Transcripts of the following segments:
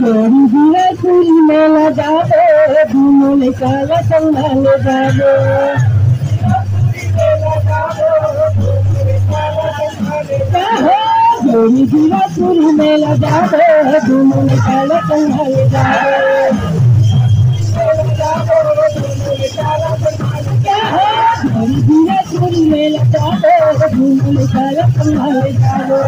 जोड़ी दिया चूड़ी में लगावे घूमने काला संभाल जावे जोड़ी दिया चूड़ी में लगावे घूमने काला संभाल जावे जोड़ी दिया चूड़ी में लगावे घूमने काला संभाल जावे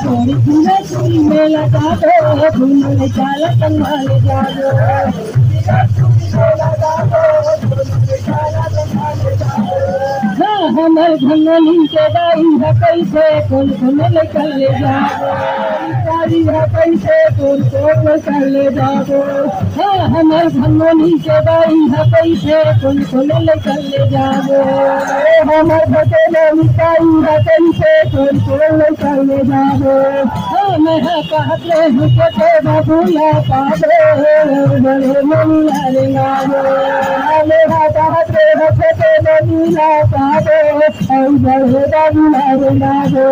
जोड़ी दिया चूड़ी में लगावे घूमने काला संभाल जावे हमर भंगनी के दाई है कैसे कौन कौन निकल ले जाओ दाई है कैसे कौन कौन चले जाओ हमर भंगनी के दाई है कैसे कौन कौन निकल ले जाओ हमर भगवान दाई है कैसे कौन कौन चले जाओ मैं कहत रहे के बाबूला पावे बड़े मनी हरे गावो मैं कहत रहे के बाबूला पावे बड़े बाबूला रे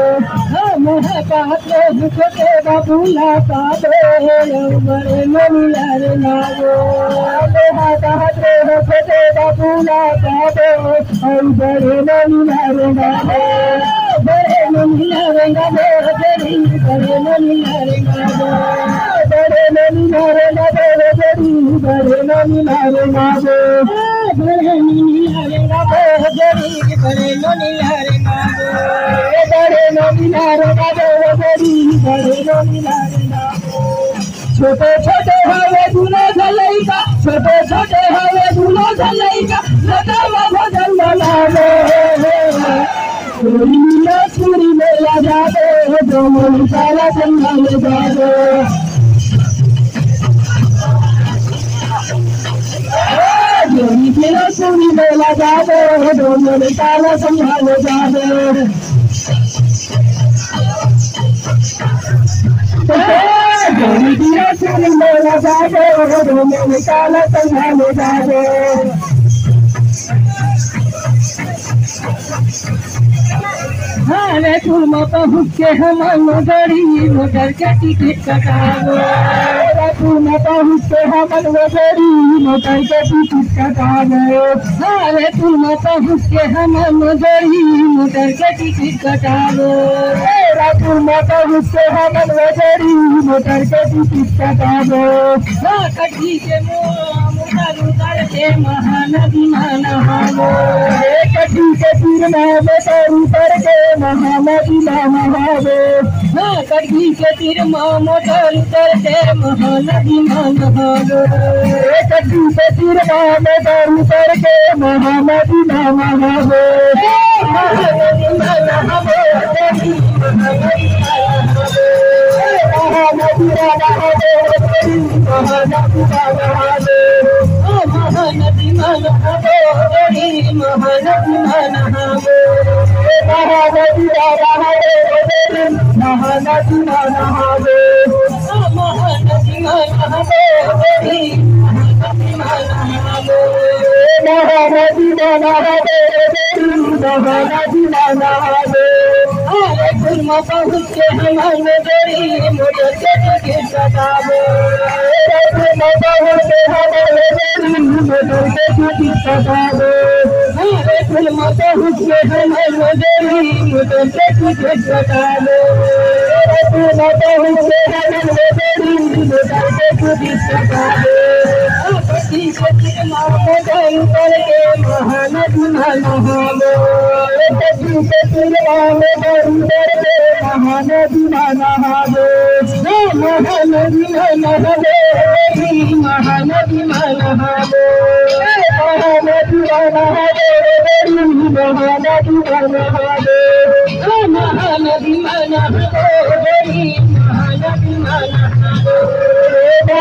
गावो मैं कहत रहे के बाबूला पावे बड़े मनी हरे गावो मैं कहत रहे के बाबूला पावे बड़े मनी हरे गावो बड़े मनी हरे गावो बड़े मनी हरे गावो बड़े मनी हरे गावो बड़े मनी हरे गावो बड़े मनी हरे गावो बड़े मनी हरे गावो बड़े मनी हरे गावो बड़े मनी हरे गावो छोटे छोटे हवे दूल्हा झलैका छोटे छोटे हवे दूल्हा झलैका लतावा भजन बनावे नीला चूड़ी में लगावे जो मन काला संभाल जावे जोड़ी नीला चूड़ी में लगावे जो मन काला संभाल जावे जोड़ी नीला चूड़ी में लगावे जो मन काला संभाल जावे अरे तुम पहुँच के हम गड़ी मोटर के टिकट कटावो तुम पहुँच के हम गड़ी मोटर के टिकट कटावो अरे तुम पहुँच के हम गड़ी मोटर के टिकट कटावो तुम पहुँच के हम गड़ी मोटर के टिकट कटावो कटी के मोटर उतर के महानदी नहावो कटी के तीर में मोटर उतर के महानदी नहावे कटी के तीर मोटर उतर के महानदी नहावे कटी के तीर मोटर उतर के महानदी नहावे महानदी नहावे महानदी महानदी नहावे महानदी नहावे महानदी महानदी नहावे महानदी नहावे महानदी नहावे महानदी नहावे अरे तुम पहुँच के हम गरी मोटर के टिकट कटावे तुम पहुँच के हम गरी मोटर के टिकट कटावे अरे तुम पहुँच के हम गरी मोटर के टिकट कटावे तुम पहुँच के हम गरी मोटर के टिकट कटावे कटी के तीर मोटर उतर के महानदी नहावे कटी के तीर मोटर उतर के महानदी नहावे महानदी नहावे महानदी नहावे महानदी नहावे महानदी नहावे महानदी नहावे महानदी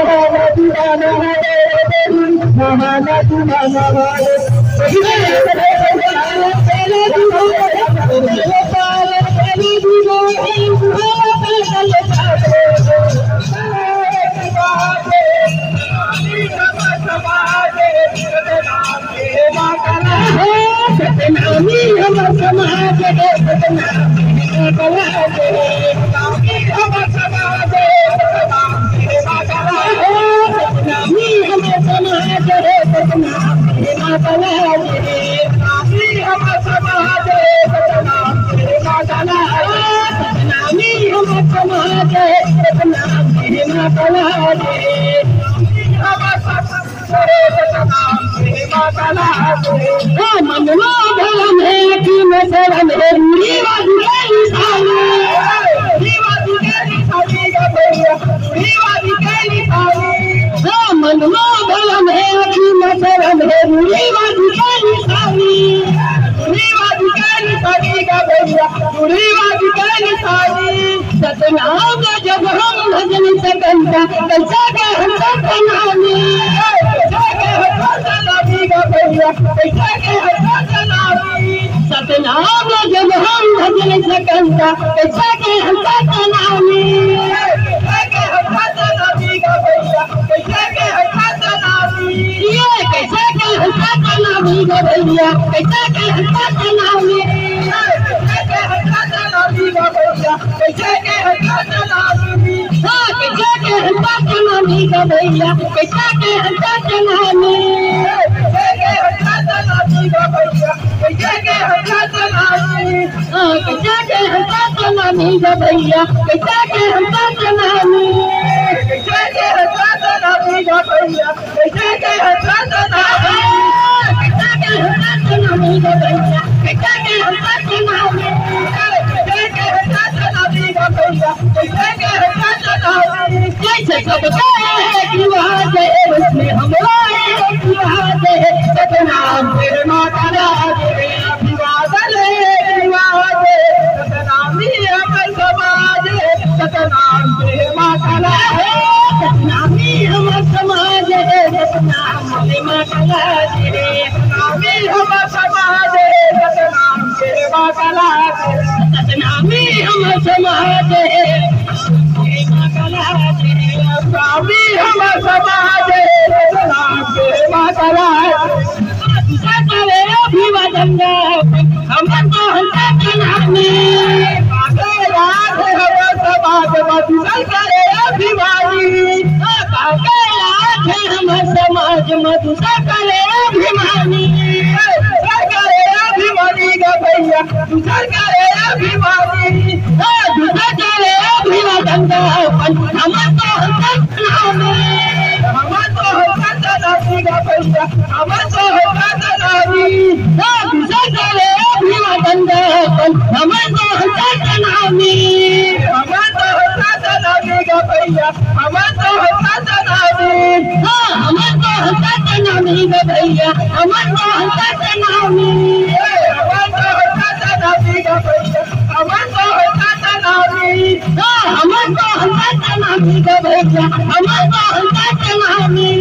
नहावे महानदी नहावे महानदी नहावे सतनाम जब हम भजन सकंता कैसा के हम सतनामी कैसा के हम सतनामी का भैया कैसा के हम सतनामी सतनाम जब हम भजन सकंता कैसा के हम सतनामी कैसा के हम सतनामी का भैया कैसा के हम सतनामी ये कैसा के हम सतनामी का भैया कैसा के हम सतनामी कैसा के हम सतनामी का भैया कैसा के हम सतनामी हाँ कैसा के हम सतनामी का भैया कैसा के हम सतनामी कैसा के हम सतनामी का भैया कैसा के हम सतनामी हाँ कैसा के हम सतनामी का भैया कैसा के हम सतनामी कैसा के हम सतनामी का भैया कैसा के हम सतनामी कैसा के हम सतनामी का भैया कैसा के हम सतनामी जैसे सबका एक रिवाज है उसमें हमारा एक रिवाज है सतनाम तेरे माता राज अभिवादन रिवाज है सतनामी अमर समाज है सतनाम तेरे माता राज सतनामी अमर समाज है सतनाम तेरे माता राज सतनामी अमर समाज है सतनाम तेरे माता राज सतनामी अमर समाज है सतनामी अमर समाज है सतनाम तेरे माता राज करे अभिवादन हम तो सतनामी राज हमारा समाज मधुर करे अभिमानी हमारा समाज मधुर करे अभिमानी करे अभिमानी का भैया दूसर करे अभिमानी दूसर करे अभिवादन हम तो सतनामी का भैया हम तो सतनामी दूसर करे अभिवादन हम तो सतनामी का भैया हम तो सतनामी हम तो सतनामी का भैया हम तो सतनामी का भैया हम तो सतनामी हम तो सतनामी का भैया हम तो सतनामी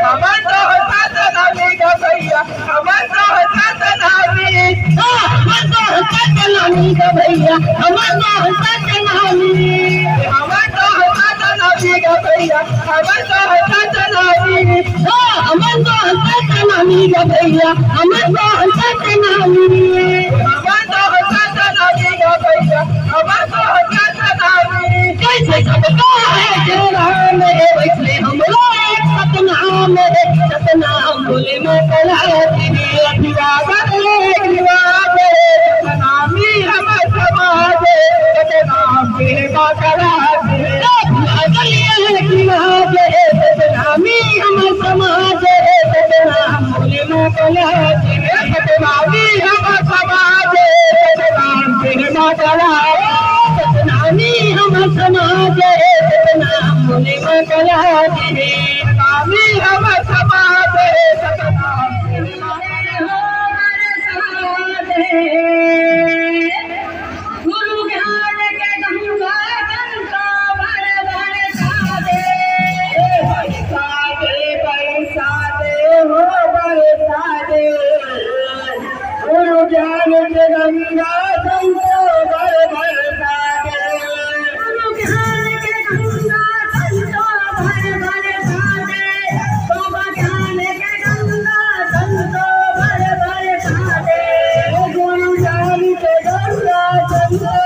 हम तो सतनामी का भैया हम तो सतनामी हम तो सतनामी का भैया हम तो सतनामी हम तो सतनामी का भैया हम तो सतनामी हम तो सतनामी का भैया हम तो सतनामी कैसे सबका है राम वैसे हम लोग सतनाम सतनाम बोले में कला अभिवादन सतनामी हम समाज सतनाम तेरे माता राज सतनामी हम समाज सतनाम बोले में कला सतनामी हम समाज सतनाम तेरे माता राज सतनामी हम समाज सतनाम बोले में कला सतनामी हम समाज सतनाम तेरे गुरु ज्ञान के गंगा गंगा भर भर सादे बरसाते हो बरसाते गुरु ज्ञान के गंगा गंगा भर भर सादे गुरु ज्ञान के गंगा गंगा भर भर सादे बाबा ज्ञान के गंगा गंगा भर भर सादे गुरु ज्ञान के गंगा गंगा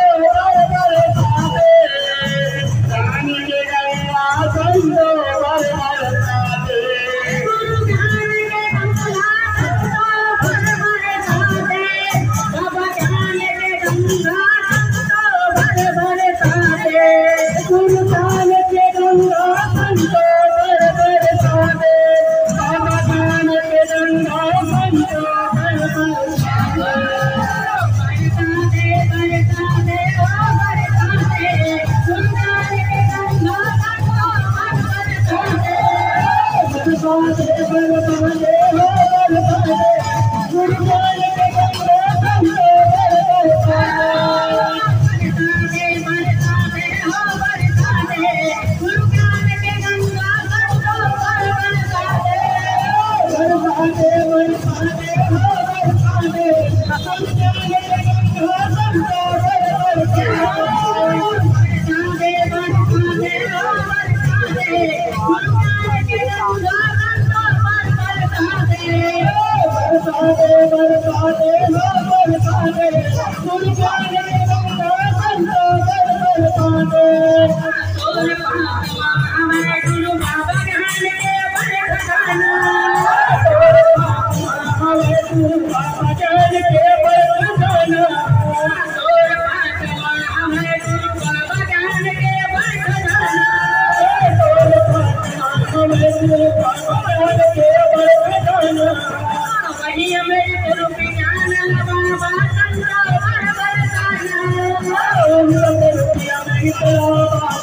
Bye.